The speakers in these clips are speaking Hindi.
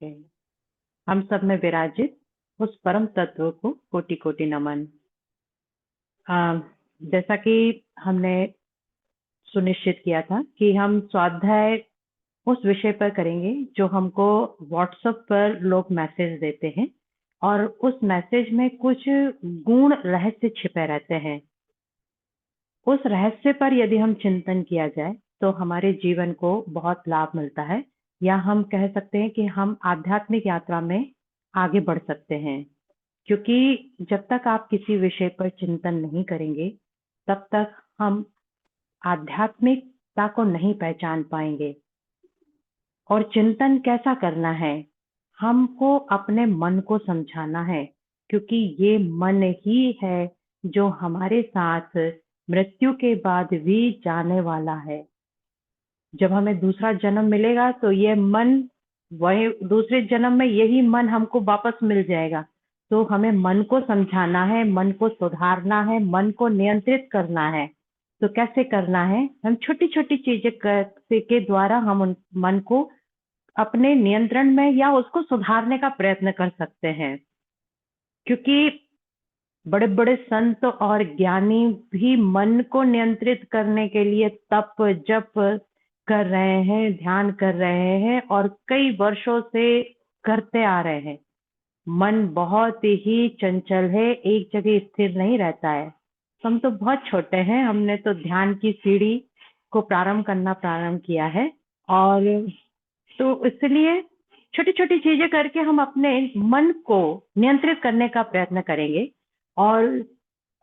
ओके। हम सब में विराजित उस परम तत्व को कोटि कोटि नमन। अ, जैसा कि हमने सुनिश्चित किया था कि हम स्वाध्याय उस विषय पर करेंगे जो हमको व्हाट्सएप पर लोग मैसेज देते हैं और उस मैसेज में कुछ गूढ़ रहस्य छिपे रहते हैं। उस रहस्य पर यदि हम चिंतन किया जाए तो हमारे जीवन को बहुत लाभ मिलता है, या हम कह सकते हैं कि हम आध्यात्मिक यात्रा में आगे बढ़ सकते हैं। क्योंकि जब तक आप किसी विषय पर चिंतन नहीं करेंगे, तब तक हम आध्यात्मिकता को नहीं पहचान पाएंगे। और चिंतन कैसा करना है? हमको अपने मन को समझाना है, क्योंकि ये मन ही है जो हमारे साथ मृत्यु के बाद भी जाने वाला है। जब हमें दूसरा जन्म मिलेगा तो ये मन, वही दूसरे जन्म में यही मन हमको वापस मिल जाएगा। तो हमें मन को समझाना है, मन को सुधारना है, मन को नियंत्रित करना है। तो कैसे करना है? हम छोटी-छोटी चीजें के द्वारा हम उन मन को अपने नियंत्रण में या उसको सुधारने का प्रयत्न कर सकते हैं। क्योंकि बड़े-बड़े संत और ज्ञानी भी मन को नियंत्रित करने के लिए तप जप कर रहे हैं, ध्यान कर रहे हैं और कई वर्षों से करते आ रहे हैं। मन बहुत ही चंचल है, एक जगह स्थिर नहीं रहता है। हम तो बहुत छोटे हैं, हमने तो ध्यान की सीढ़ी को प्रारंभ किया है। और तो इसलिए छोटी-छोटी चीजें करके हम अपने मन को नियंत्रित करने का प्रयत्न करेंगे। और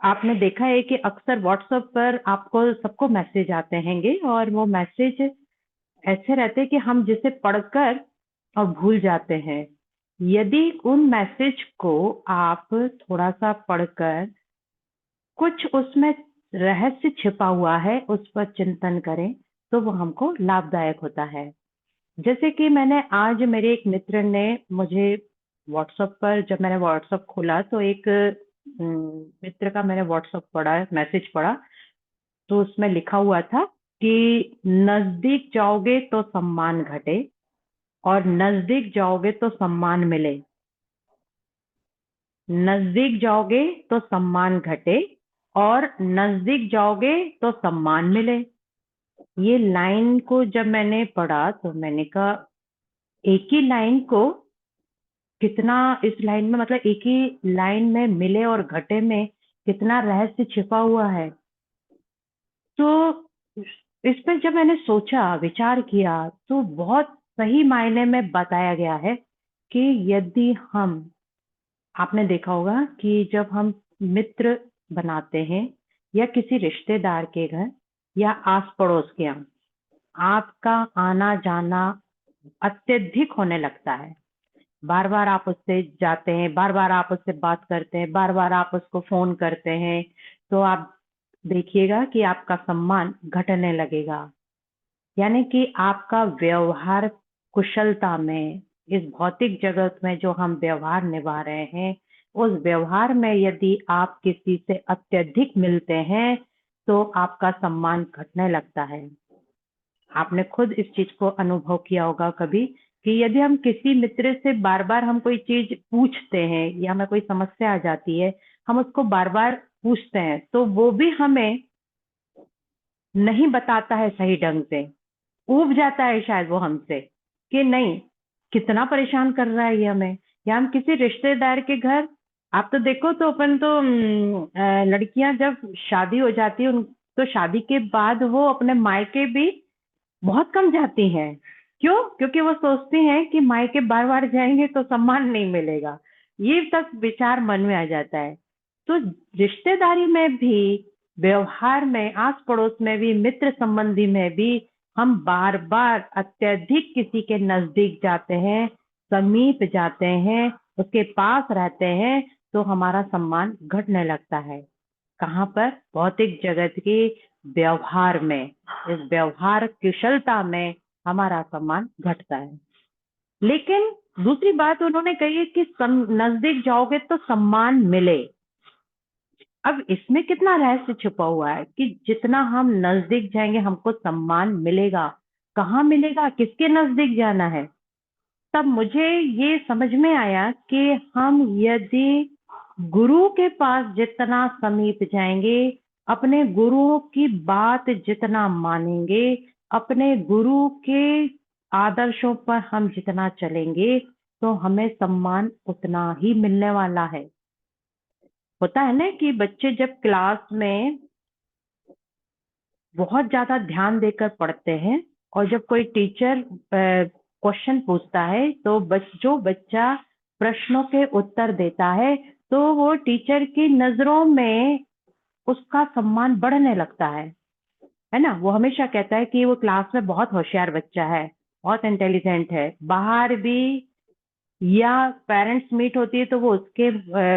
आपने देखा है कि अक्सर व्हाट्सएप पर आपको सबको मैसेज आते हैंगे और वो मैसेज ऐसे रहते हैं कि हम जिसे पढ़कर और भूल जाते हैं। यदि उन मैसेज को आप थोड़ा-सा पढ़कर कुछ उसमें रहस्य छिपा हुआ है, उस पर चिंतन करें, तो वो हमको लाभदायक होता है। जैसे कि मैंने आज मेरे एक मित्र ने मुझे व्हाट्सएप पर, जब मैंने व्हाट्सएप खोला तो एक मित्र का मैंने व्हाट्सएप पढ़ा, मैसेज पढ़ा। तो उसमें लिखा हुआ था कि नजदीक जाओगे तो सम्मान घटे और नजदीक जाओगे तो सम्मान मिले। नजदीक जाओगे तो सम्मान घटे और नजदीक जाओगे तो सम्मान मिले। ये लाइन को जब मैंने पढ़ा तो मैंने कहा, एक ही लाइन को कितना, इस लाइन में मतलब एक ही लाइन में मिले और घटे में कितना रहस्य छिपा हुआ है। तो इस पर जब मैंने सोचा, विचार किया, तो बहुत सही मायने में बताया गया है कि यदि हम, आपने देखा होगा कि जब हम मित्र बनाते हैं या किसी रिश्तेदार के घर या आस पड़ोस के यहाँ, आपका आना जाना अत्यधिक होने लगता है। बार बार आप उससे जाते हैं, बार बार आप उससे बात करते हैं, बार बार आप उसको फोन करते हैं, तो आप देखिएगा कि आपका सम्मान घटने लगेगा। यानी कि आपका व्यवहार कुशलता में, इस भौतिक जगत में जो हम व्यवहार निभा रहे हैं, उस व्यवहार में यदि आप किसी से अत्यधिक मिलते हैं तो आपका सम्मान घटने लगता है। आपने खुद इस चीज को अनुभव किया होगा कभी कि यदि हम किसी मित्र से बार बार हम कोई चीज पूछते हैं या हमें कोई समस्या आ जाती है, हम उसको बार बार पूछते हैं तो वो भी हमें नहीं बताता है सही ढंग से, ऊब जाता है शायद वो हमसे कि नहीं, कितना परेशान कर रहा है ये हमें। या हम किसी रिश्तेदार के घर, आप तो देखो तो अपन तो लड़कियां जब शादी हो जाती है तो शादी के बाद वो अपने मायके भी बहुत कम जाती हैं। क्यों? क्योंकि वो सोचती हैं कि मायके बार-बार जाएँगे तो सम्मान नहीं मिलेगा। ये तक विचार मन में आ जाता है। तो रिश्तेदारी में भी, व्यवहार में, आस-पड़ोस में भी, मित्र संबंधी में भी हम बार-बार अत्यधिक किसी के नज़दीक जाते हैं, समीप जाते हैं, उसके पास रहते हैं, तो हमारा सम्मान घटने लगता है। कहाँ पर? भौतिक जगत के व्यवहार में। इस व्यवहार कुशलता में हमारा सम्मान घटता है। लेकिन दूसरी बात उन्होंने कही है कि नजदीक जाओगे तो सम्मान मिले। अब इसमें कितना रहस्य छुपा हुआ है कि जितना हम नजदीक जाएंगे हमको सम्मान मिलेगा। कहाँ मिलेगा? किसके नजदीक जाना है? तब मुझे ये समझ में आया कि हम यदि गुरु के पास जितना समीप जाएंगे, अपने गुरुओं की बात जितना मानेंगे, अपने गुरु के आदर्शों पर हम जितना चलेंगे, तो हमें सम्मान उतना ही मिलने वाला है। होता है ना कि बच्चे जब क्लास में बहुत ज्यादा ध्यान देकर पढ़ते हैं और जब कोई टीचर क्वेश्चन पूछता है तो जो बच्चा प्रश्नों के उत्तर देता है तो वो टीचर की नजरों में उसका सम्मान बढ़ने लगता है ना। वो हमेशा कहता है कि वो क्लास में बहुत होशियार बच्चा है, बहुत इंटेलिजेंट है। बाहर भी या पेरेंट्स मीट होती है तो वो उसके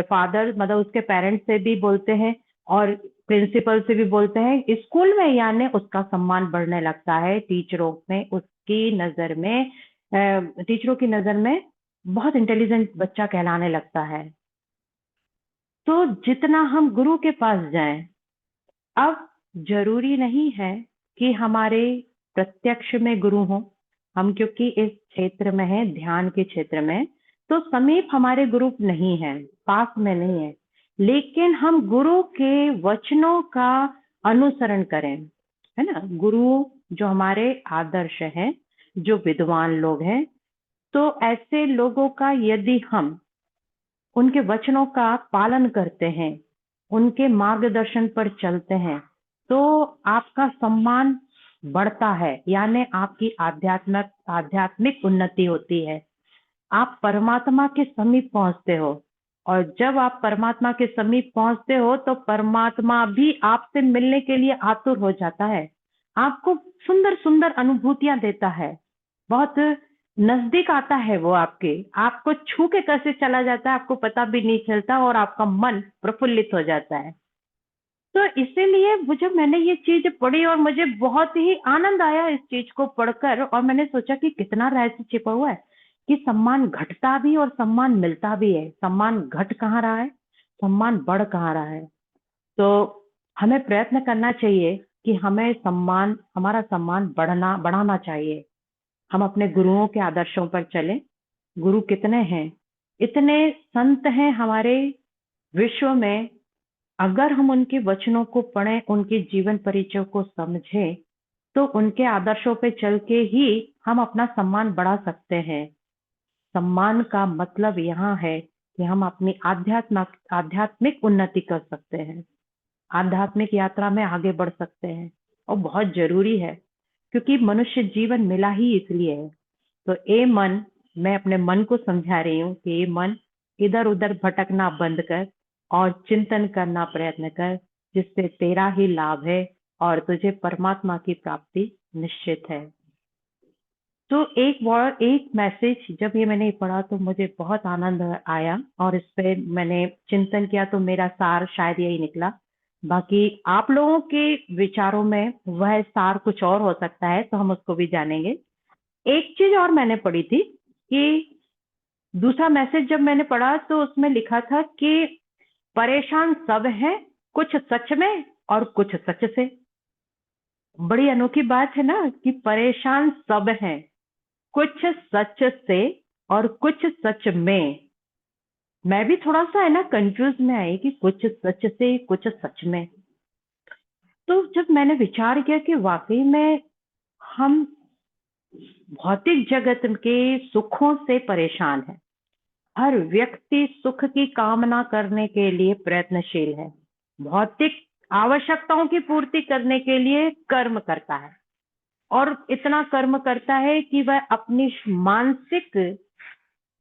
फादर मतलब उसके पेरेंट्स से भी बोलते हैं और प्रिंसिपल से भी बोलते हैं। स्कूल में यानी उसका सम्मान बढ़ने लगता है टीचरों में, उसकी नजर में, टीचरों की नजर में बहुत इंटेलिजेंट बच्चा कहलाने लगता है। तो जितना हम गुरु के पास जाएं, अब जरूरी नहीं है कि हमारे प्रत्यक्ष में गुरु हो। हम क्योंकि इस क्षेत्र में है, ध्यान के क्षेत्र में, तो समीप हमारे गुरु नहीं है, पास में नहीं है, लेकिन हम गुरु के वचनों का अनुसरण करें, है ना। गुरु जो हमारे आदर्श हैं, जो विद्वान लोग हैं, तो ऐसे लोगों का यदि हम उनके वचनों का पालन करते हैं, उनके मार्गदर्शन पर चलते हैं, तो आपका सम्मान बढ़ता है, यानी आपकी आध्यात्मिक उन्नति होती है। आप परमात्मा के समीप पहुंचते हो और जब आप परमात्मा के समीप पहुंचते हो तो परमात्मा भी आपसे मिलने के लिए आतुर हो जाता है। आपको सुंदर सुंदर अनुभूतियां देता है, बहुत नजदीक आता है वो आपके, आपको छू के कैसे चला जाता है आपको पता भी नहीं चलता और आपका मन प्रफुल्लित हो जाता है। तो इसीलिए वो जब मैंने ये चीज पढ़ी और मुझे बहुत ही आनंद आया इस चीज को पढ़कर, और मैंने सोचा कि कितना रहस्य छिपा हुआ है कि सम्मान घटता भी और सम्मान मिलता भी है। सम्मान घट कहाँ रहा है, सम्मान बढ़ कहाँ रहा है। तो हमें प्रयत्न करना चाहिए कि हमें सम्मान, हमारा सम्मान बढ़ाना चाहिए। हम अपने गुरुओं के आदर्शों पर चलें। गुरु कितने हैं, इतने संत हैं हमारे विश्व में। अगर हम उनके वचनों को पढ़ें, उनके जीवन परिचय को समझें, तो उनके आदर्शों पे चल के ही हम अपना सम्मान बढ़ा सकते हैं। सम्मान का मतलब यहाँ है कि हम अपनी आध्यात्मिक उन्नति कर सकते हैं, आध्यात्मिक यात्रा में आगे बढ़ सकते हैं, और बहुत जरूरी है क्योंकि मनुष्य जीवन मिला ही इसलिए है। तो ए मन, मैं अपने मन को समझा रही हूँ कि ये मन, इधर उधर भटकना बंद कर और चिंतन करना प्रयत्न कर, जिससे तेरा ही लाभ है और तुझे परमात्मा की प्राप्ति निश्चित है। तो एक मैसेज जब ये मैंने पढ़ा तो मुझे बहुत आनंद आया और इस पे मैंने चिंतन किया तो मेरा सार शायद यही निकला। बाकी आप लोगों के विचारों में वह सार कुछ और हो सकता है, तो हम उसको भी जानेंगे। एक चीज और मैंने पढ़ी थी कि दूसरा मैसेज जब मैंने पढ़ा तो उसमें लिखा था कि परेशान सब हैं, कुछ सच में और कुछ सच से। बड़ी अनोखी बात है ना कि परेशान सब हैं, कुछ सच से और कुछ सच में। मैं भी थोड़ा सा है ना कंफ्यूज में आई कि कुछ सच से कुछ सच में। तो जब मैंने विचार किया कि वाकई में हम भौतिक जगत के सुखों से परेशान हैं, हर व्यक्ति सुख की कामना करने के लिए प्रयत्नशील है, भौतिक आवश्यकताओं की पूर्ति करने के लिए कर्म करता है, और इतना कर्म करता है कि वह अपनी मानसिक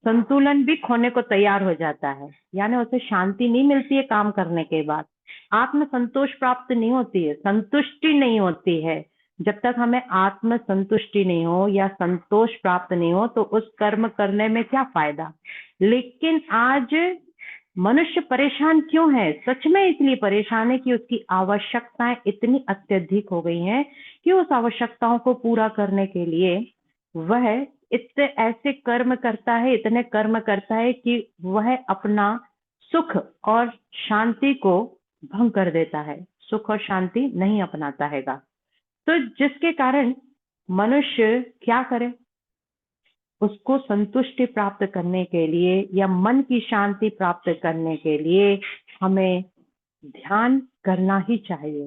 संतुलन भी खोने को तैयार हो जाता है। यानी उसे शांति नहीं मिलती है काम करने के बाद, आत्म संतोष प्राप्त नहीं होती है, संतुष्टि नहीं होती है। जब तक हमें आत्म संतुष्टि नहीं हो या संतोष प्राप्त नहीं हो तो उस कर्म करने में क्या फायदा। लेकिन आज मनुष्य परेशान क्यों है? सच में इसलिए परेशान है कि उसकी आवश्यकताएं इतनी अत्यधिक हो गई हैं कि उस आवश्यकताओं को पूरा करने के लिए वह इतने ऐसे कर्म करता है, इतने कर्म करता है कि वह अपना सुख और शांति को भंग कर देता है, सुख और शांति नहीं अपनाता हैगा। तो जिसके कारण मनुष्य क्या करे, उसको संतुष्टि प्राप्त करने के लिए या मन की शांति प्राप्त करने के लिए हमें ध्यान करना ही चाहिए।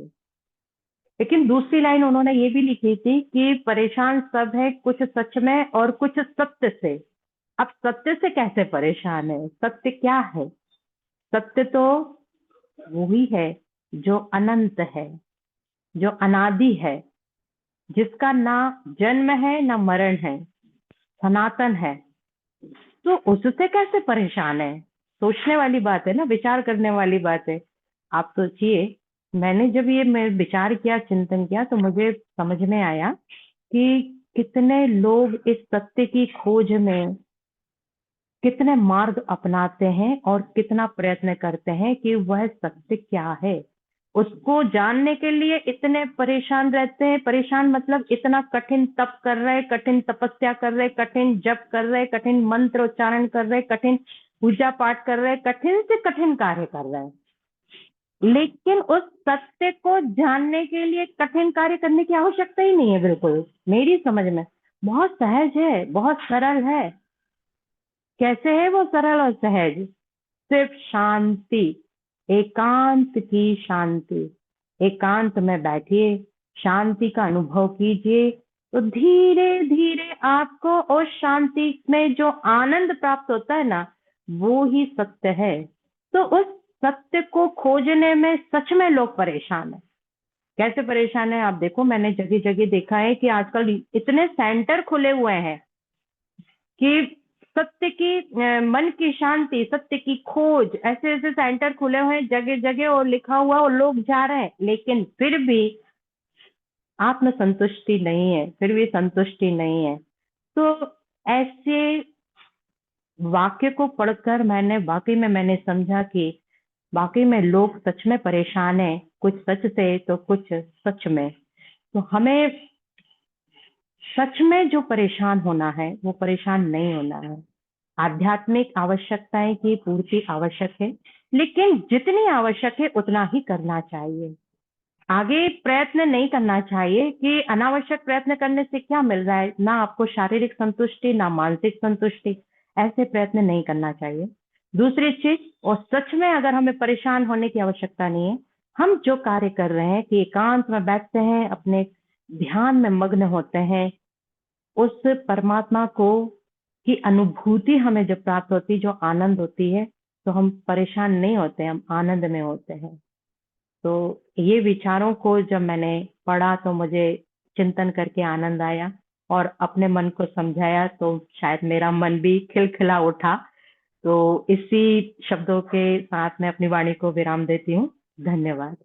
लेकिन दूसरी लाइन उन्होंने ये भी लिखी थी कि परेशान सब है, कुछ सच में और कुछ सत्य से। अब सत्य से कैसे परेशान है? सत्य क्या है? सत्य तो वही है जो अनंत है, जो अनादि है, जिसका ना जन्म है ना मरण है, सनातन है। तो उससे कैसे परेशान है? सोचने वाली बात है ना, विचार करने वाली बात है। आप सोचिए, मैंने जब ये मैं विचार किया, चिंतन किया, तो मुझे समझ में आया कि कितने लोग इस सत्य की खोज में कितने मार्ग अपनाते हैं और कितना प्रयत्न करते हैं कि वह सत्य क्या है उसको जानने के लिए इतने परेशान रहते हैं। परेशान मतलब इतना कठिन तप कर रहे, कठिन तपस्या कर रहे, कठिन जप कर रहे, कठिन मंत्र उच्चारण कर रहे, कठिन पूजा पाठ कर रहे, कठिन से कठिन कार्य कर रहे हैं। लेकिन उस सत्य को जानने के लिए कठिन कार्य करने की आवश्यकता ही नहीं है। बिल्कुल मेरी समझ में बहुत सहज है, बहुत सरल है। कैसे है वो सरल और सहज? सिर्फ शांति, एकांत की शांति। एकांत में बैठिए, शांति का अनुभव कीजिए, तो धीरे धीरे आपको उस शांति में जो आनंद प्राप्त होता है ना, वो ही सत्य है। तो उस सत्य को खोजने में सच में लोग परेशान है। कैसे परेशान है आप देखो, मैंने जगह जगह देखा है कि आजकल इतने सेंटर खुले हुए हैं कि सत्य की मन की शांति, सत्य की खोज, ऐसे ऐसे सेंटर खुले हुए हैं जगह जगह और लिखा हुआ और लोग जा रहे हैं, लेकिन फिर भी आत्म संतुष्टि नहीं है, फिर भी संतुष्टि नहीं है। तो ऐसे वाक्य को पढ़कर मैंने वाकई में मैंने समझा कि वाकई में लोग सच में परेशान है, कुछ सच से तो कुछ सच में। तो हमें सच में जो परेशान होना है वो परेशान नहीं होना है। आध्यात्मिक आवश्यकताएं की पूर्ति आवश्यक है, लेकिन जितनी आवश्यक है उतना ही करना चाहिए। आगे प्रयत्न नहीं करना चाहिए कि अनावश्यक प्रयत्न करने से क्या मिल रहा है, ना आपको शारीरिक संतुष्टि ना मानसिक संतुष्टि। ऐसे प्रयत्न नहीं करना चाहिए। दूसरी चीज, और सच में अगर हमें परेशान होने की आवश्यकता नहीं है, हम जो कार्य कर रहे हैं कि एकांत में बैठते हैं, अपने ध्यान में मग्न होते हैं, उस परमात्मा को की अनुभूति हमें जब प्राप्त होती, जो आनंद होती है, तो हम परेशान नहीं होते, हम आनंद में होते हैं। तो ये विचारों को जब मैंने पढ़ा तो मुझे चिंतन करके आनंद आया और अपने मन को समझाया तो शायद मेरा मन भी खिलखिला उठा। तो इसी शब्दों के साथ मैं अपनी वाणी को विराम देती हूँ। धन्यवाद।